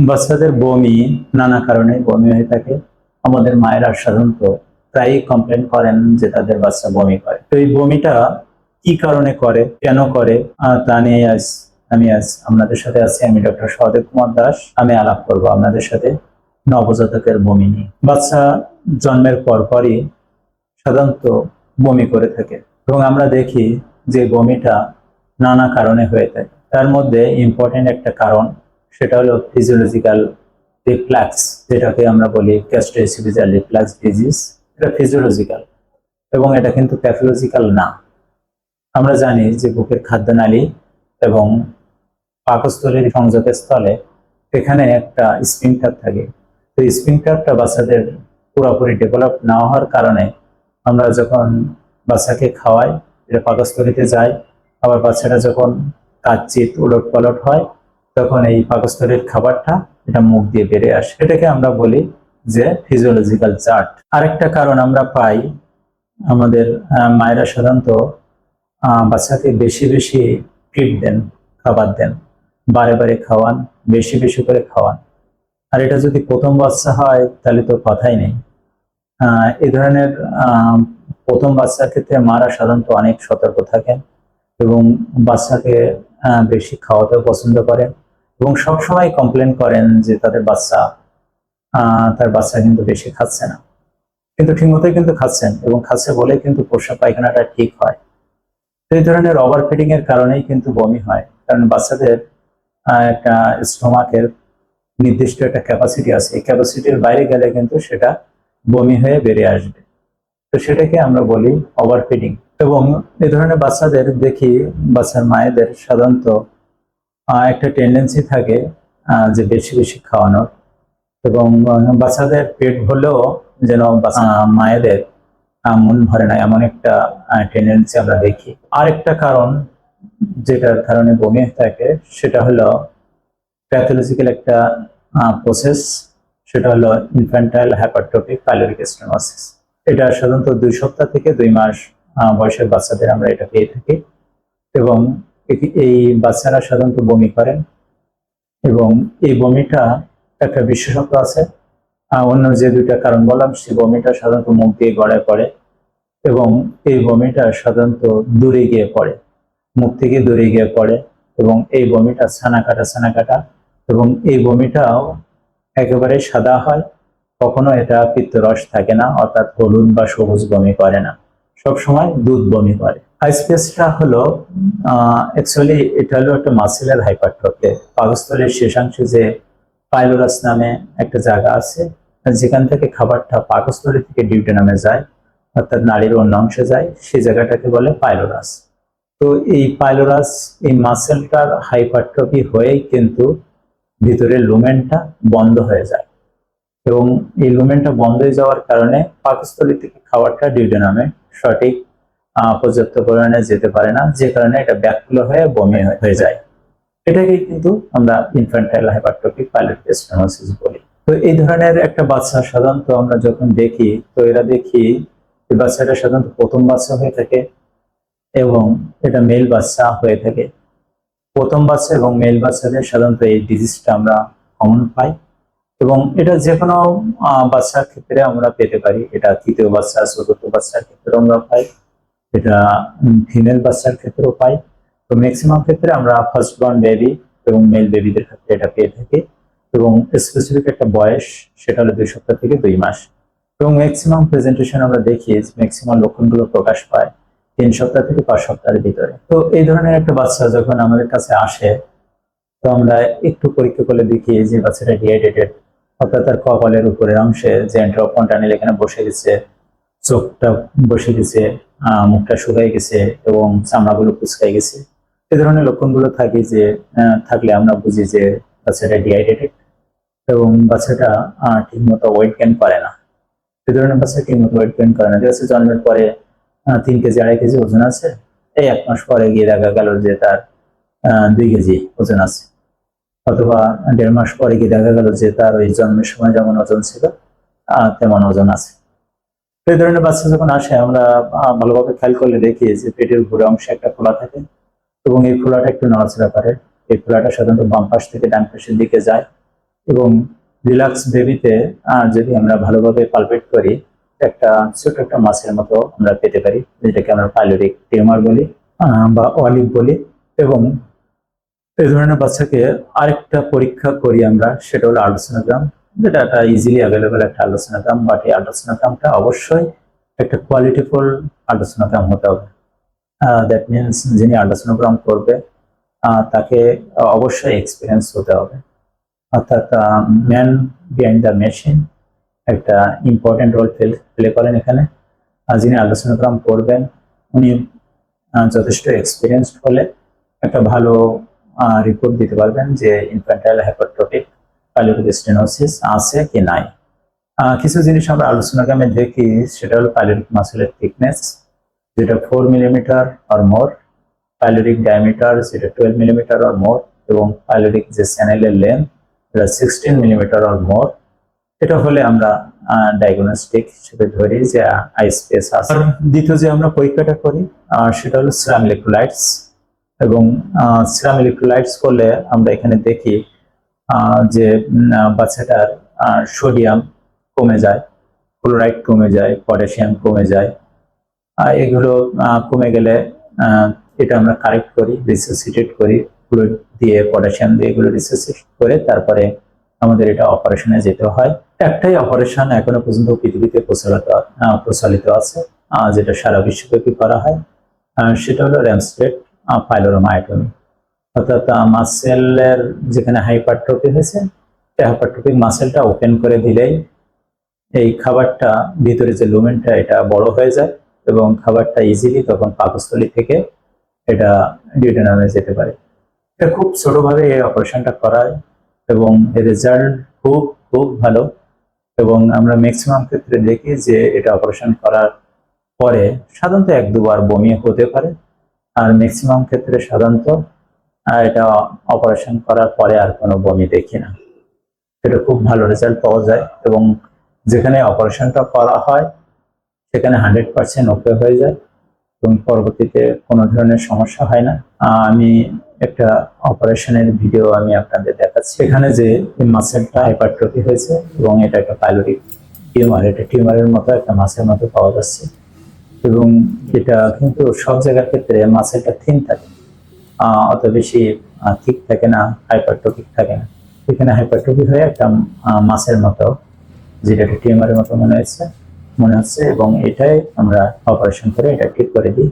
বাচ্চাদের বমি নানা কারণে বমি হয়ে থাকে। আমাদের মায়েরা সাধারণত প্রায়ই কমপ্লেন করেন যে তাদের বাচ্চা বমি করে। তো এই বমিটা কি কারণে করে, কেন করে, তা নিয়ে আজ আপনাদের সাথে আছি। আমি ডক্টর সহদেব কুমার দাস। আমি আলাপ করবো আপনাদের সাথে নবজাতকের বমি নিয়ে। বাচ্চা জন্মের পরপরই সাধারণত বমি করে থাকে এবং আমরা দেখি যে বমিটা নানা কারণে হয়ে থাকে। তার মধ্যে ইম্পর্টেন্ট একটা কারণ, সেটা হলো ফিজিওলজিক্যাল রিফ্লাক্স, যেটাকে আমরা বলি গ্যাস্ট্রোএসোফেজিয়াল রিফ্লাক্স ডিজিজ। এটা ফিজিওলজিক্যাল এবং এটা কিন্তু প্যাথোলজিক্যাল না। আমরা জানি যে বুকের খাদ্যনালী এবং পাকস্থলীর সংযোগের স্থলে এখানে একটা স্ফিংক্টার থাকে। তো স্ফিংক্টারটা বাচ্চাদের পুরোপুরি ডেভেলপ না হওয়ার কারণে আমরা যখন বাচ্চাকে খাওয়াই, এটা পাকস্থলীতে যায়। আবার বাচ্চাটা যখন কাচ্চিত উলট পালট হয়, তখন এই পাকস্থলীর খাবারটা এটা মুখ দিয়ে বেরিয়ে আসে। এটাকে আমরা বলি যে ফিজিওলজিক্যাল চার্ট। আরেকটা কারণ আমরা পাই, আমাদের মায়েরা সাধারণত বাচ্চাকে বেশি বেশি ফিড দেন, খাবার দেন, বারে বারে খাওয়ান, বেশি বেশি করে খাওয়ান। আর এটা যদি প্রথম বাচ্চা হয় তাহলে তো কথাই নেই। এই ধরনের প্রথম বাচ্চার ক্ষেত্রে মারা সাধারণত অনেক সতর্ক থাকেন এবং বাচ্চাকে বেশি খাওয়াতেও পছন্দ করেন এবং সবসময় কমপ্লেন করেন যে তার বাচ্চা কিন্তু বেশি খাচ্ছে না, কিন্তু ঠিক মতোই কিন্তু খাচ্ছেন এবং খাচ্ছে বলে কিন্তু প্রস্রাব পায়খানাটা ঠিক হয়। তো এই ধরনের ওভার ফিডিং এর কারণেই কিন্তু বমি হয়, কারণ বাচ্চাদের একটা স্টোমাকের নির্দিষ্ট একটা ক্যাপাসিটি আছে। এই ক্যাপাসিটির বাইরে গেলে কিন্তু সেটা বমি হয়ে বেরিয়ে আসবে। তো সেটাকে আমরা বলি ওভার ফিডিং। এবং এই ধরনের বাচ্চাদের দেখি, বাচ্চার মায়েদের সাধারণত একটা টেন্ডেন্সি থাকে যে বেশি বেশি খাওয়ানোর, এবং বাচ্চাদের পেট ভরলেও যেন মায়েদের মন ভরে না, এমন একটা টেন্ডেন্সি আমরা দেখি। আরেকটা কারণ যেটার কারণে বমি হয়ে থাকে, সেটা হলো প্যাথোলজিক্যাল একটা প্রসেস, সেটা হলো ইনফ্যান্টাইল হাইপারট্রফিক পাইলোরিক স্টেনোসিস। এটা সাধারণত 2 সপ্তাহ থেকে 2 মাস বয়সের বাচ্চাদের আমরা এটা পেয়ে থাকি এবং এই বাচ্চারা সাধারণত বমি করেন এবং এই বমিটা একটা বিশেষত্ব আছে। অন্য যে 2টা কারণ বললাম, সেই বমিটা সাধারণত মুখ দিয়ে গড়ায় পড়ে এবং এই বমিটা সাধারণত দূরে গিয়ে পড়ে, মুখ থেকে দূরে গিয়ে পড়ে এবং এই বমিটা ছানা কাটা এবং এই বমিটাও একেবারে সাদা হয়। কখনো এটা পিত্তরস থাকে না, অর্থাৎ হলুদ বা সবুজ বমি করে না, সবসময় দুধ বমি করে। আইসপিএসটা হলো অ্যাকচুয়ালি এটা হলো একটা মাসেলের হাইপারট্রফি। পাকস্থলীর শেষাংশে যে পাইলোরাস নামে একটা জায়গা আছে, যেখান থেকে খাবারটা পাকস্থলী থেকে ডিউটেনামে যায়, অর্থাৎ নাড়ির অন্য অংশে যায়, সেই জায়গাটাকে বলে পাইলোরাস। তো এই পাইলোরাস, এই মাসেলটার হাইপারট্রফি হয়েই কিন্তু ভিতরে লুমেনটা বন্ধ হয়ে যায় এবং এই লুমেনটা বন্ধ হয়ে যাওয়ার কারণে পাকস্থলী থেকে খাবারটা ডিউডেনামে সঠিক পর্যাপ্ত পরিমাণে যেতে পারে না, যে কারণে এটা ব্যাকফ্লো হয়ে বমি হয়ে যায়। এটাকে কিন্তু আমরা ইনফ্যান্টাইল হাইপারট্রফিক পাইলোরিক স্টেনোসিস বলি। তো এই ধরনের একটা বাচ্চা সাধারণত আমরা যখন দেখি, তো এরা দেখি এই বাচ্চাটা সাধারণত প্রথম বাচ্চা হয়ে থাকে এবং এটা মেল বাচ্চা হয়ে থাকে। প্রথম বাচ্চা এবং মেল বাচ্চাদের সাধারণত এই ডিজিজটা আমরা কমন পাই এবং এটা যে কোনো বাচ্চার ক্ষেত্রে আমরা পেতে পারি। এটা তৃতীয় বাচ্চা, চতুর্থ বাচ্চার ক্ষেত্রে আমরা পাই, এটা ফিমেল বাচ্চার ক্ষেত্রেও পাই। তো ম্যাক্সিমাম ক্ষেত্রে আমরা ফার্স্ট বর্ন বেবি এবং মেল বেবিদের ক্ষেত্রে এটা পেয়ে থাকি এবং স্পেসিফিক একটা বয়স, সেটা হলো 2 সপ্তাহ থেকে 2 মাস এবং ম্যাক্সিমাম প্রেজেন্টেশন আমরা দেখি, ম্যাক্সিমাম লক্ষণগুলো প্রকাশ পায় 3 সপ্তাহ থেকে 5 সপ্তাহের ভিতরে। তো এই ধরনের একটা বাচ্চা যখন আমাদের কাছে আসে, তো আমরা একটু পরীক্ষা করে দেখি যে বাচ্চাটা ডিহাইড্রেটেড, অর্থাৎ তার কপালের উপরের অংশে যে এন্ট্রোফন্টানিল এখানে বসে গেছে, চোখটা বসে গেছে, মুখটা শুকাই গেছে এবং চামড়াগুলো কুচকাই গেছে। এই ধরনের লক্ষণগুলো থাকে, যে থাকলে আমরা বুঝি যে বাচ্চাটা ডিহাইড্রেটেড এবং বাচ্চাটা ঠিকমতো ওয়েট গেইন করে না। এই ধরনের বাচ্চা ঠিকমতো ওয়েট গেইন করে না, ঠিক আছে, জন্মের পরে 3 কেজি 2.5 কেজি ওজন আছে, এই 1 মাস পরে গিয়ে দেখা গেল যে তার 2 কেজি ওজন আছে, অথবা 1.5 মাস পরে গিয়ে দেখা গেল যে তার ওই জন্মের সময় যেমন ওজন ছিল তেমন ওজন আছে। এই ধরনের বাচ্চা যখন আসে, আমরা ভালোভাবে খেয়াল করলে দেখি যে পেটের উপরে অংশে একটা ফোলা থাকে এবং এই ফোলাটা একটু নড়াচড়া করে। এই ফোলাটা সাধারণত বাম পাশ থেকে ডান পাশের দিকে যায় এবং রিল্যাক্স বেবিতে যদি আমরা ভালোভাবে পালপেট করি, একটা ছোট একটা মাছের মতো আমরা পেতে পারি, যেটাকে আমরা পাইলোরিক টিউমার বলি বা অলিভ বলি। এবং এই ধরনের বাচ্চাকে আরেকটা পরীক্ষা করি আমরা, সেটা হলো আল্ট্রাসোনোগ্রাম, যেটা একটা ইজিলি অ্যাভেলেবল একটা আল্ট্রাসোনোগ্রাম। বাট এই আল্ট্রাসোনোগ্রামটা অবশ্যই একটা কোয়ালিটিফুল আল্ট্রাসোনোগ্রাম হতে হবে। দ্যাট মিনস যিনি আল্ট্রাসোনোগ্রাম করবে তাকে অবশ্যই এক্সপিরিয়েন্স হতে হবে। অর্থাৎ ম্যান বিহাইন্ড দ্য মেশিন একটা ইম্পর্টেন্ট রোল প্লে করেন এখানে। যিনি আল্ট্রাসোনোগ্রাম করবেন উনি যথেষ্ট এক্সপিরিয়েন্সড হলে একটা ভালো রিপোর্ট দিতে পারবেন যে ইনফ্যান্টাইল হাইপারট্রফিক পাইলোরিক স্টেনোসিস আছে কি নাই। কিছু জিনিস আমরা আল্ট্রাসোনোগ্রামে দেখি, সেটা হলো পাইলোরিক মাসেলের থিকনেস, যেটা 4 millimetre or more, pyloric diameter যেটা 12 মিলিমিটার অর মোর, এবং পাইলোরিক যে চ্যানেলের লেন্থ এটা 16 মিলিমিটার অর মোর। এটা হলে আমরা ডায়াগনস্টিক হিসেবে ধরি যে আইএসপিএস আছে। দ্বিতীয় যে আমরা পরীক্ষাটা করি সেটা হলো সিরাম ইলেক্ট্রোলাইটস। এবং সিরাম ইলেক্ট্রোলাইটস করলে আমরা এখানে দেখি যে বাচ্চাটার সোডিয়াম কমে যায়, ক্লোরাইড কমে যায়, পটাশিয়াম কমে যায়। এগুলো কমে গেলে এটা আমরা কারেক্ট করি, রিসাসিটেট করি, ফ্লুইড দিয়ে পটাশিয়াম দিয়ে এগুলো রিসাসিটেট করে তারপরে আমাদের এটা অপারেশনে যেতে হয়। একটাই অপারেশন এখনো পর্যন্ত পৃথিবীতে প্রচলিত আছে, যেটা সারা বিশ্বব্যাপী করা হয়, সেটা হলো র্যামস্টেড পাইলোরোমায়োটমি। অর্থাৎ মাসেলের যেখানে হাইপারট্রফি হয়েছে, সেই হাইপারট্রফিক মাসেলটা ওপেন করে দিলেই এই খাবারটা ভিতরে যে লুমেনটা এটা বড় হয়ে যায় এবং খাবারটা ইজিলি তখন পাকস্থলী থেকে এটা ডিউডেনামে যেতে পারে। এটা খুব ছোটভাবে এই অপারেশনটা করায় এবং এর রেজাল্ট খুব খুব ভালো। এবং আমরা ম্যাক্সিমাম ক্ষেত্রে দেখি যে এটা অপারেশন করার পরে সাধারণত 1-2 বার বমি হতে পারে, আর ম্যাক্সিমাম ক্ষেত্রে সাধারণত এটা অপারেশন করার পরে আর কোনো বমি দেখি না। এটা খুব ভালো রেজাল্ট পাওয়া যায় এবং যেখানে অপারেশনটা করা হয় সেখানে 100% ওকে হয়ে যায় এবং পরবর্তীতে কোনো ধরনের সমস্যা হয় না। আমি একটা অপারেশনের ভিডিও আমি আপনাদের দেখাচ্ছি। এখানে যে মাসেলটা হাইপারট্রফি হয়েছে এবং এটা একটা পাইলোরিক টিউমার, এটা টিউমারের মতো একটা মাসের মতো পাওয়া যাচ্ছে। এবং এটা কিন্তু সব জায়গার ক্ষেত্রে মাসেলটা থিন থাকে, অত বেশি ঠিক থাকে না, হাইপারট্রফিক থাকে না। এখানে হাইপারট্রফি হয়ে একটা মাসের মতো, যেটা একটা টিউমারের মতো মনে হচ্ছে এবং এটাই আমরা অপারেশন করে এটা ঠিক করে দিই।